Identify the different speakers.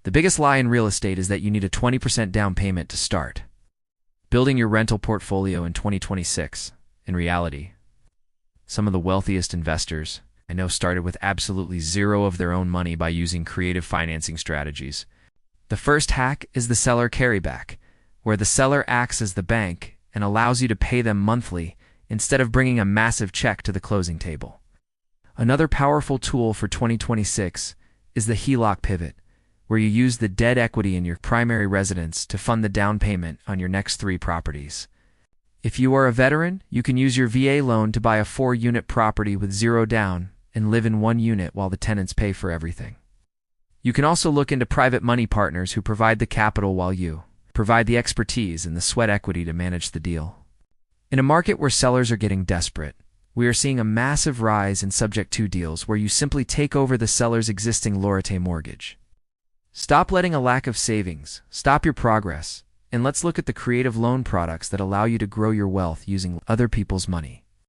Speaker 1: The biggest lie in real estate is that you need a 20% down payment to start building your rental portfolio in 2026. In reality, some of the wealthiest investors I know started with absolutely zero of their own money by using creative financing strategies. The first hack is the seller carryback, where the seller acts as the bank and allows you to pay them monthly instead of bringing a massive check to the closing table. Another powerful tool for 2026 is the HELOC Pivot, where you use the dead equity in your primary residence to fund the down payment on your next 3 properties. If you are a veteran, you can use your VA loan to buy a 4-unit property with 0 down and live in 1 unit while the tenants pay for everything. You can also look into private money partners who provide the capital while you provide the expertise and the sweat equity to manage the deal. In a market where sellers are getting desperate, we are seeing a massive rise in Subject to deals where you simply take over the seller's existing Lorate mortgage. Stop letting a lack of savings stop your progress, and let's look at the creative loan products that allow you to grow your wealth using other people's money.